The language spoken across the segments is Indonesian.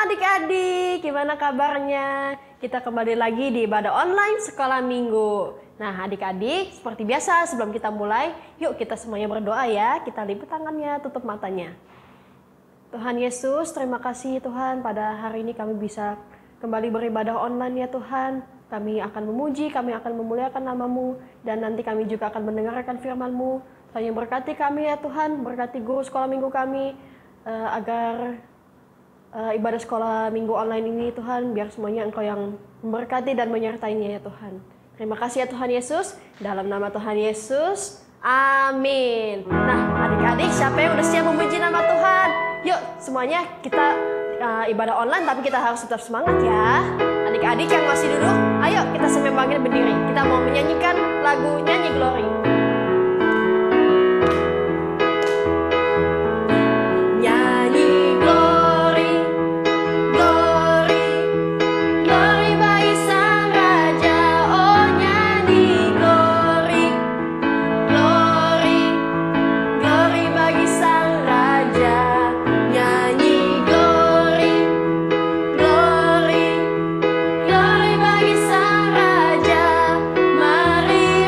adik-adik, gimana kabarnya? Kita kembali lagi di ibadah online sekolah minggu. Nah adik-adik, seperti biasa sebelum kita mulai, yuk kita semuanya berdoa ya. Kita liput tangannya, tutup matanya. Tuhan Yesus, terima kasih Tuhan, pada hari ini kami bisa kembali beribadah online ya Tuhan. Kami akan memuji, kami akan memuliakan nama-Mu, dan nanti kami juga akan mendengarkan firman-Mu. Tuhan yang berkati kami ya Tuhan, berkati guru sekolah minggu kami, agar ibadah sekolah minggu online ini Tuhan, biar semuanya Engkau yang memberkati dan menyertainya ya Tuhan. Terima kasih ya Tuhan Yesus, dalam nama Tuhan Yesus, amin. Nah adik-adik, siapa yang udah siap memuji nama Tuhan? Yuk semuanya kita ibadah online, tapi kita harus tetap semangat ya. Adik-adik yang masih duduk, ayo kita sambil bangkit berdiri. Kita mau menyanyikan lagu Nyanyi Glory. Glory bagi Sang Raja, mari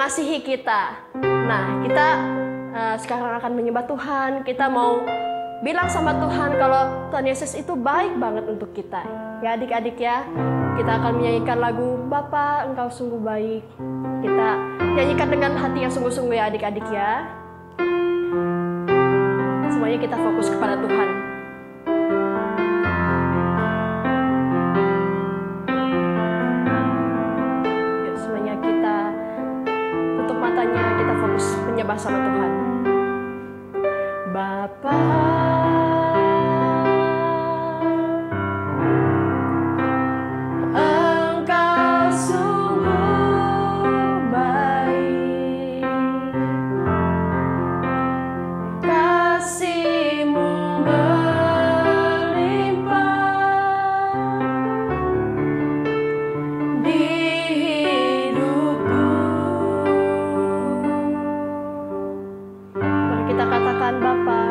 mengasihi kita. Nah, kita sekarang akan menyembah Tuhan. Kita mau bilang sama Tuhan kalau Tuhan Yesus itu baik banget untuk kita. Ya adik-adik ya, kita akan menyanyikan lagu Bapa Engkau Sungguh Baik. Kita nyanyikan dengan hati yang sungguh-sungguh ya adik-adik ya. Semuanya kita fokus kepada Tuhan. Yuk, semuanya kita tutup matanya, kita fokus menyembah sama Tuhan. Bapa, Engkau sungguh baik, kasih-Mu melimpah di hidupku. Mari kita katakan Bapa,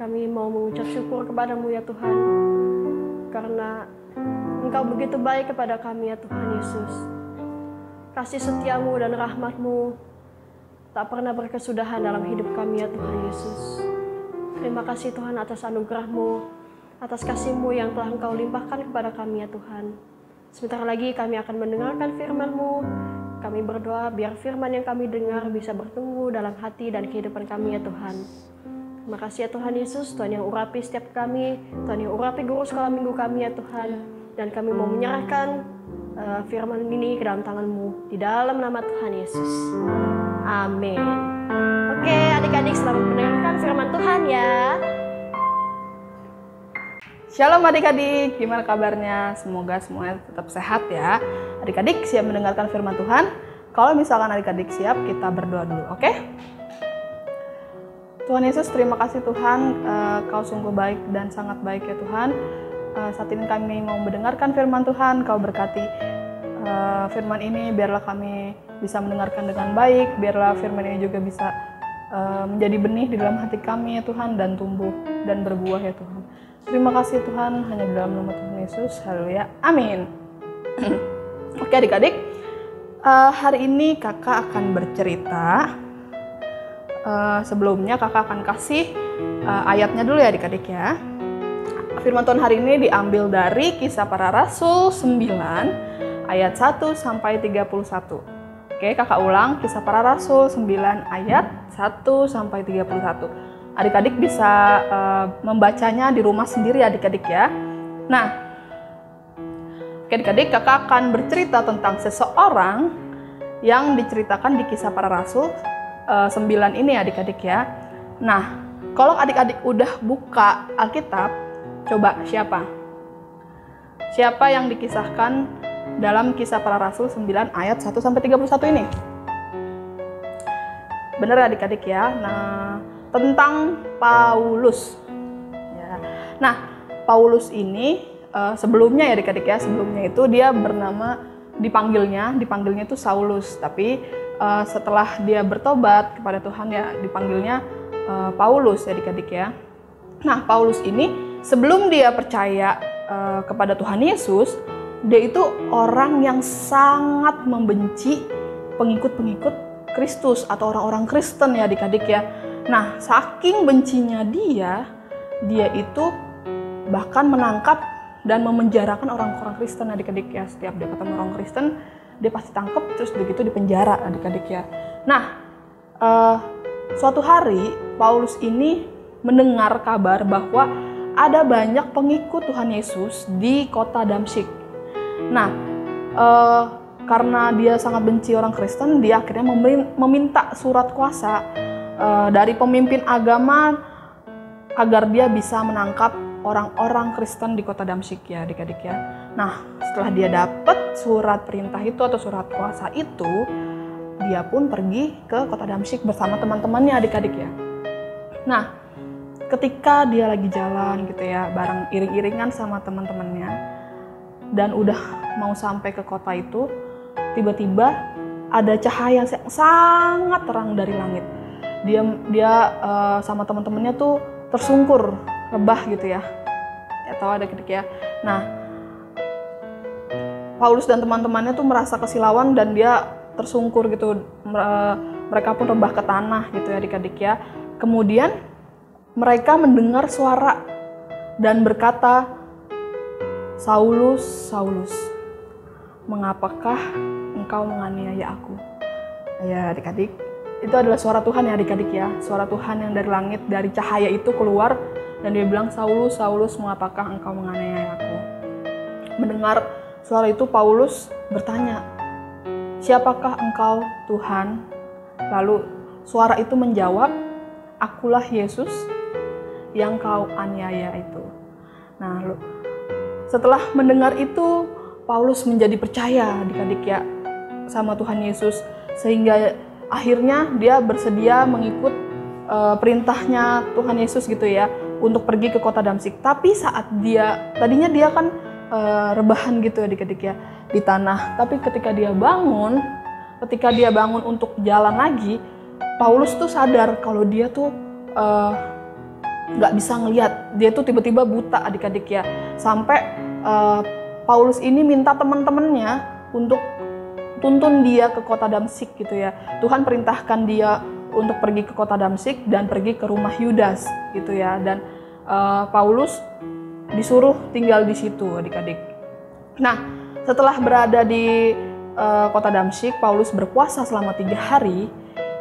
Kami mau mengucap syukur kepadamu ya Tuhan, karena Engkau begitu baik kepada kami ya Tuhan Yesus. Kasih setiamu dan rahmatmu tak pernah berkesudahan dalam hidup kami ya Tuhan Yesus. Terima kasih Tuhan atas anugerah-Mu, atas kasih-Mu yang telah Engkau limpahkan kepada kami ya Tuhan. Sebentar lagi kami akan mendengarkan firman-Mu. Kami berdoa biar firman yang kami dengar bisa bertumbuh dalam hati dan kehidupan kami ya Tuhan. Terima kasih ya Tuhan Yesus, Tuhan yang urapi setiap kami, Tuhan yang urapi guru sekolah minggu kami ya Tuhan. Dan kami mau menyerahkan firman ini ke dalam tangan-Mu, di dalam nama Tuhan Yesus. Amin. Oke adik-adik, selamat mendengarkan firman Tuhan ya. Shalom adik-adik, gimana kabarnya? Semoga semuanya tetap sehat ya. Adik-adik siap mendengarkan firman Tuhan? Kalau misalkan adik-adik siap, kita berdoa dulu, oke? Tuhan Yesus, terima kasih Tuhan, Kau sungguh baik dan sangat baik ya Tuhan. Saat ini kami mau mendengarkan firman Tuhan, Kau berkati firman ini, biarlah kami bisa mendengarkan dengan baik, biarlah firman ini juga bisa menjadi benih di dalam hati kami ya Tuhan, dan tumbuh dan berbuah ya Tuhan. Terima kasih Tuhan, hanya di dalam nama Tuhan Yesus, haleluya, amin. Oke adik-adik, hari ini kakak akan bercerita. Sebelumnya kakak akan kasih ayatnya dulu ya adik-adik ya. Firman Tuhan hari ini diambil dari Kisah Para Rasul 9 ayat 1 sampai 31. Oke, kakak ulang, Kisah Para Rasul 9 ayat 1 sampai 31. Adik-adik bisa membacanya di rumah sendiri adik-adik ya. Nah, adik-adik, kakak akan bercerita tentang seseorang yang diceritakan di Kisah Para Rasul 9 ini adik-adik ya. Nah, kalau adik-adik udah buka Alkitab, coba siapa? Siapa yang dikisahkan dalam Kisah Para Rasul 9 ayat 1 sampai 31 ini? Benar adik-adik ya. Nah, tentang Paulus. Ya. Nah, Paulus ini sebelumnya ya adik-adik ya, sebelumnya itu dia bernama dipanggilnya itu Saulus, tapi setelah dia bertobat kepada Tuhan ya dipanggilnya Paulus ya adik-adik ya. Nah, Paulus ini sebelum dia percaya kepada Tuhan Yesus, dia itu orang yang sangat membenci pengikut-pengikut Kristus atau orang-orang Kristen ya adik-adik ya. Nah, saking bencinya dia itu bahkan menangkap dan memenjarakan orang-orang Kristen adik-adik ya. Setiap dia ketemu orang Kristen, dia pasti tangkap terus begitu dipenjara adik-adik ya. Nah, suatu hari Paulus ini mendengar kabar bahwa ada banyak pengikut Tuhan Yesus di kota Damsyik. Nah, karena dia sangat benci orang Kristen, dia akhirnya meminta surat kuasa dari pemimpin agama agar dia bisa menangkap orang-orang Kristen di kota Damsyik ya adik-adik ya. Nah, setelah dia dapat surat perintah itu atau surat kuasa itu, dia pun pergi ke kota Damsyik bersama teman-temannya adik-adik ya. Nah, ketika dia lagi jalan gitu ya, bareng iring-iringan sama teman-temannya, dan udah mau sampai ke kota itu, tiba-tiba ada cahaya yang sangat terang dari langit. Dia sama teman-temannya tuh tersungkur, rebah gitu ya. Ya tahu adik-adik ya. Nah, Paulus dan teman-temannya tuh merasa kesilauan dan dia tersungkur gitu. Mereka pun rebah ke tanah gitu ya adik-adik ya. Kemudian mereka mendengar suara dan berkata, "Saulus, Saulus, mengapakah engkau menganiaya aku?" Ya adik-adik, itu adalah suara Tuhan ya adik-adik ya. Suara Tuhan yang dari langit, dari cahaya itu keluar dan dia bilang, "Saulus, Saulus, mengapakah engkau menganiaya aku?" Mendengar suara itu Paulus bertanya, "Siapakah engkau Tuhan?" Lalu suara itu menjawab, "Akulah Yesus yang kau aniaya itu." Nah, setelah mendengar itu Paulus menjadi percaya adik-adik ya sama Tuhan Yesus, sehingga akhirnya dia bersedia mengikut perintahnya Tuhan Yesus gitu ya untuk pergi ke kota Damsyik. Tapi saat tadinya dia kan rebahan gitu adik-adik ya di tanah. Tapi ketika dia bangun untuk jalan lagi, Paulus tuh sadar kalau dia tuh nggak bisa ngelihat, dia tuh tiba-tiba buta adik-adik ya. Sampai Paulus ini minta teman-temannya untuk tuntun dia ke kota Damsyik gitu ya. Tuhan perintahkan dia untuk pergi ke kota Damsyik dan pergi ke rumah Yudas gitu ya. Dan Paulus disuruh tinggal di situ adik-adik. Nah, setelah berada di kota Damsyik, Paulus berpuasa selama 3 hari.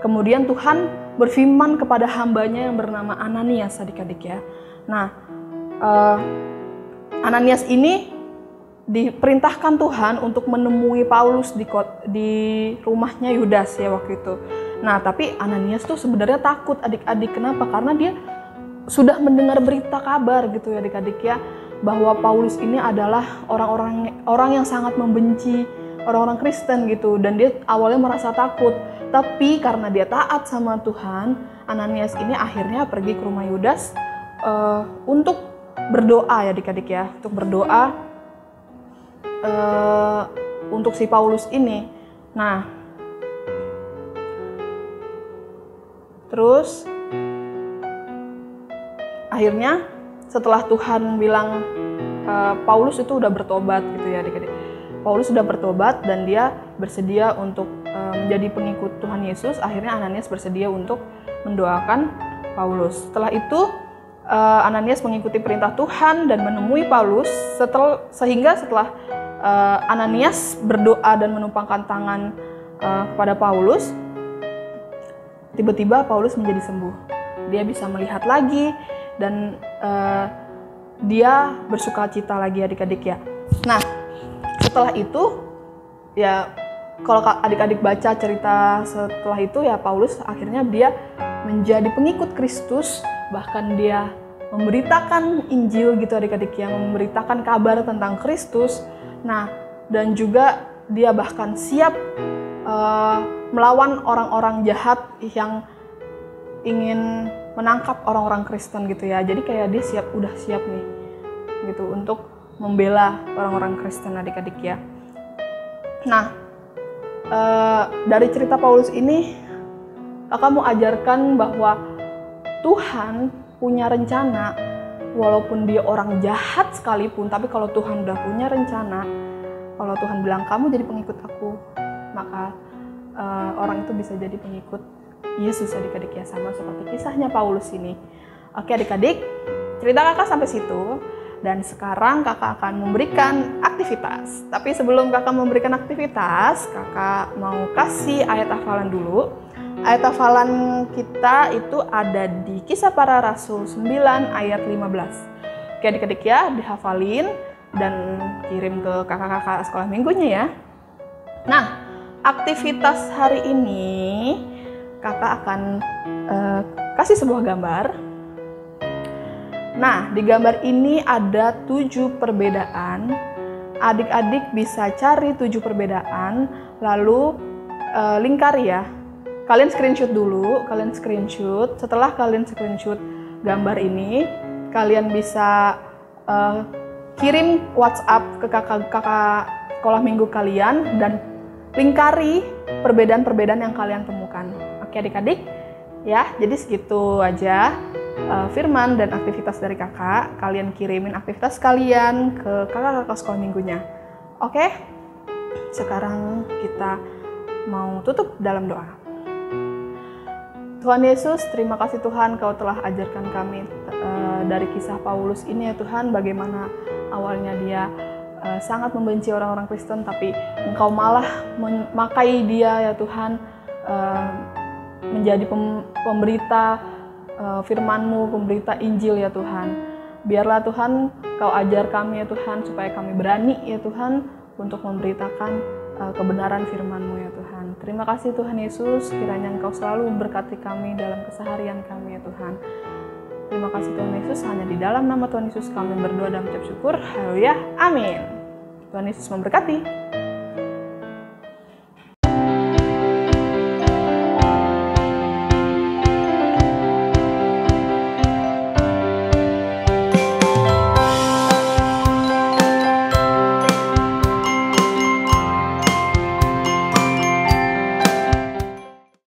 Kemudian Tuhan berfirman kepada hambanya yang bernama Ananias adik-adik ya. Nah, Ananias ini diperintahkan Tuhan untuk menemui Paulus di rumahnya Yudas ya waktu itu. Nah, tapi Ananias tuh sebenarnya takut adik-adik. Kenapa? Karena dia sudah mendengar berita kabar gitu ya adik-adik ya, bahwa Paulus ini adalah orang yang sangat membenci orang-orang Kristen gitu, dan dia awalnya merasa takut. Tapi karena dia taat sama Tuhan, Ananias ini akhirnya pergi ke rumah Yudas untuk berdoa ya adik-adik ya, untuk berdoa untuk si Paulus ini. Nah, terus akhirnya setelah Tuhan bilang Paulus itu udah bertobat gitu ya adik-adik. Paulus sudah bertobat dan dia bersedia untuk menjadi pengikut Tuhan Yesus. Akhirnya Ananias bersedia untuk mendoakan Paulus. Setelah itu Ananias mengikuti perintah Tuhan dan menemui Paulus. Sehingga setelah Ananias berdoa dan menumpangkan tangan kepada Paulus, tiba-tiba Paulus menjadi sembuh. Dia bisa melihat lagi dan dia bersukacita lagi adik-adik ya. Nah, setelah itu ya, kalau adik-adik baca cerita setelah itu ya, Paulus akhirnya dia menjadi pengikut Kristus, bahkan dia memberitakan Injil gitu adik-adik ya, memberitakan kabar tentang Kristus. Nah, dan juga dia bahkan siap melawan orang-orang jahat yang ingin menangkap orang-orang Kristen gitu ya. Jadi kayak dia udah siap nih gitu untuk membela orang-orang Kristen adik-adik ya. Nah, dari cerita Paulus ini kakak mau ajarkan bahwa Tuhan punya rencana, walaupun dia orang jahat sekalipun, tapi kalau Tuhan udah punya rencana, kalau Tuhan bilang kamu jadi pengikut aku, maka orang itu bisa jadi pengikut Yesus adik-adik ya, sama seperti kisahnya Paulus ini. Oke adik-adik, cerita kakak sampai situ. Dan sekarang kakak akan memberikan aktivitas. Tapi sebelum kakak memberikan aktivitas, kakak mau kasih ayat hafalan dulu. Ayat hafalan kita itu ada di Kisah Para Rasul 9 ayat 15. Oke adik-adik ya, dihafalin dan kirim ke kakak-kakak sekolah minggunya ya. Nah, aktivitas hari ini kakak akan kasih sebuah gambar. Nah, di gambar ini ada 7 perbedaan. Adik-adik bisa cari 7 perbedaan, lalu lingkari ya. Kalian screenshot dulu, kalian screenshot. Setelah kalian screenshot gambar ini, kalian bisa kirim WhatsApp ke kakak-kakak sekolah minggu kalian dan lingkari perbedaan-perbedaan yang kalian temukan. Oke adik-adik? Ya, jadi segitu aja firman dan aktivitas dari kakak. Kalian kirimin aktivitas kalian ke kakak-kakak sekolah minggunya. Oke? Sekarang kita mau tutup dalam doa. Tuhan Yesus, terima kasih Tuhan, Kau telah ajarkan kami dari kisah Paulus ini ya Tuhan, bagaimana awalnya dia sangat membenci orang-orang Kristen, tapi Engkau malah memakai dia ya Tuhan, menjadi pemberita firman-Mu, pemberita Injil ya Tuhan. Biarlah Tuhan Kau ajar kami ya Tuhan, supaya kami berani ya Tuhan untuk memberitakan kebenaran firman-Mu ya Tuhan. Terima kasih Tuhan Yesus, kiranya Engkau selalu memberkati kami dalam keseharian kami ya Tuhan. Terima kasih Tuhan Yesus, hanya di dalam nama Tuhan Yesus kami berdoa dan mengucap syukur. Haleluya, amin. Tuhan Yesus memberkati.